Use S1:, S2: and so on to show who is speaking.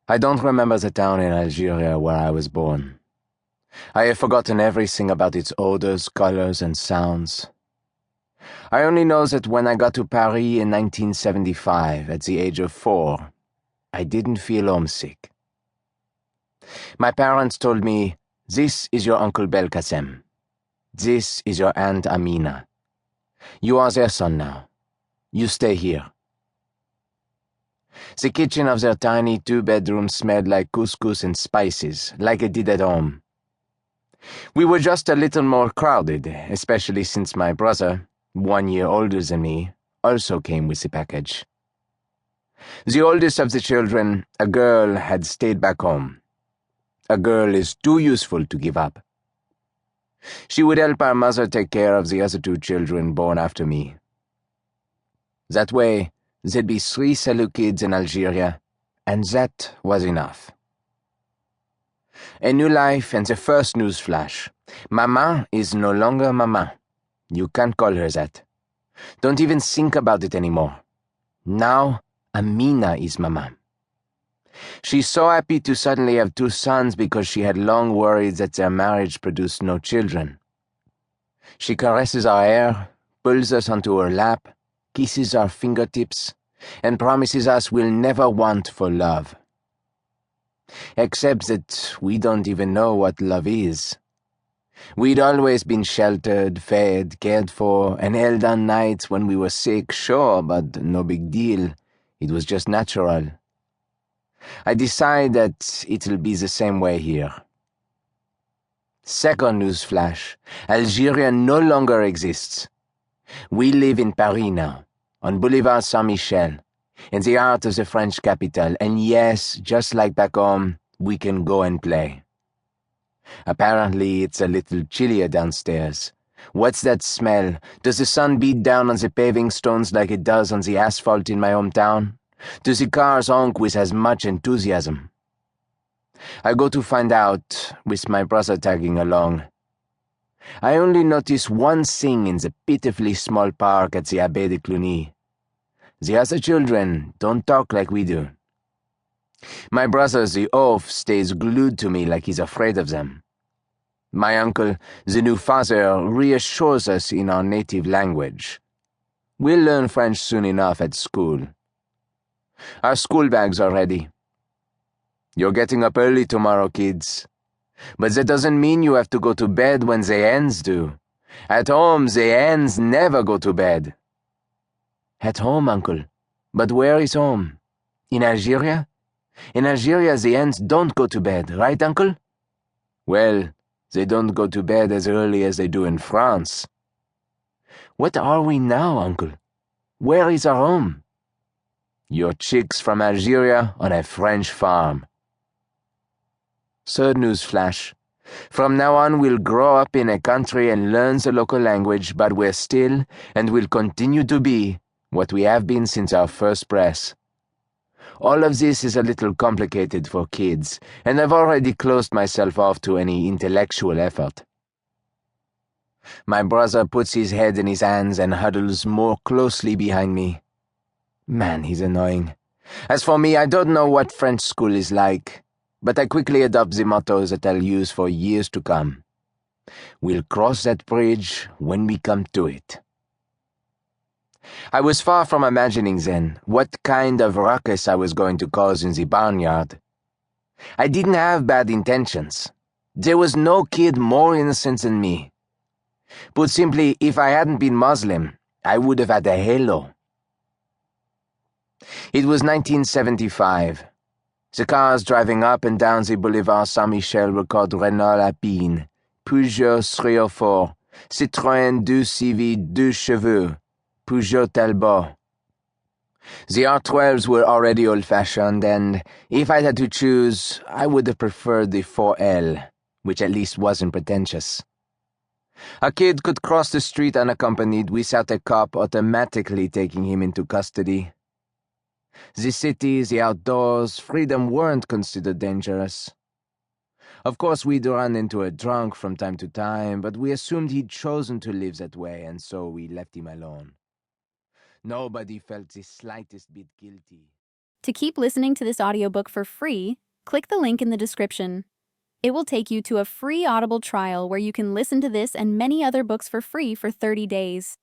S1: I don't remember the town in Algeria where I was born. I have forgotten everything about its odors, colors, and sounds. I only know that when I got to Paris in 1975, at the age of 4, I didn't feel homesick. My parents told me, "This is your Uncle Belkacem. This is your Aunt Amina. You are their son now. You stay here." The kitchen of their tiny 2-bedroom smelled like couscous and spices, like it did at home. We were just a little more crowded, especially since my brother, 1 year older than me, also came with the package. The oldest of the children, a girl, had stayed back home. A girl is too useful to give up. She would help our mother take care of the other 2 children born after me. That way, there'd be 3 Sellou kids in Algeria, and that was enough. A new life and the first news flash. Mama is no longer Mama. You can't call her that. Don't even think about it anymore. Now, Amina is Mama. She's so happy to suddenly have 2 sons because she had long worried that their marriage produced no children. She caresses our hair, pulls us onto her lap, kisses our fingertips, and promises us we'll never want for love. Except that we don't even know what love is. We'd always been sheltered, fed, cared for, and held on nights when we were sick, sure, but no big deal. It was just natural. I decide that it'll be the same way here. Second news flash. Algeria no longer exists. We live in Paris now, on Boulevard Saint-Michel, in the heart of the French capital, and yes, just like back home, we can go and play. Apparently, it's a little chillier downstairs. What's that smell? Does the sun beat down on the paving stones like it does on the asphalt in my hometown? Do the cars honk with as much enthusiasm? I go to find out, with my brother tagging along. I only notice one thing in the pitifully small park at the Abbaye de Cluny. The other children don't talk like we do. My brother, the oaf, stays glued to me like he's afraid of them. My uncle, the new father, reassures us in our native language. We'll learn French soon enough at school. Our school bags are ready. You're getting up early tomorrow, kids. But that doesn't mean you have to go to bed when the hens do. At home, the hens never go to bed. At home, Uncle. But where is home? In Algeria? In Algeria, the hens don't go to bed, right, Uncle? Well, they don't go to bed as early as they do in France. What are we now, Uncle? Where is our home? Your chicks from Algeria on a French farm. Third news flash. From now on, we'll grow up in a country and learn the local language, but we're still, and will continue to be, what we have been since our first breath. All of this is a little complicated for kids, and I've already closed myself off to any intellectual effort. My brother puts his head in his hands and huddles more closely behind me. Man, he's annoying. As for me, I don't know what French school is like, but I quickly adopt the motto that I'll use for years to come. We'll cross that bridge when we come to it. I was far from imagining then what kind of ruckus I was going to cause in the barnyard. I didn't have bad intentions. There was no kid more innocent than me. Put simply, if I hadn't been Muslim, I would have had a halo. It was 1975. The cars driving up and down the Boulevard Saint-Michel were called Renault Alpine, Peugeot 304, Citroën 2CV 2 chevaux, Peugeot Talbot. The R12s were already old-fashioned, and if I had to choose, I would have preferred the 4L, which at least wasn't pretentious. A kid could cross the street unaccompanied without a cop automatically taking him into custody. The city, the outdoors, freedom weren't considered dangerous. Of course, we'd run into a drunk from time to time, but we assumed he'd chosen to live that way, and so we left him alone. Nobody felt the slightest bit guilty.
S2: To keep listening to this audiobook for free, click the link in the description. It will take you to a free Audible trial where you can listen to this and many other books for free for 30 days.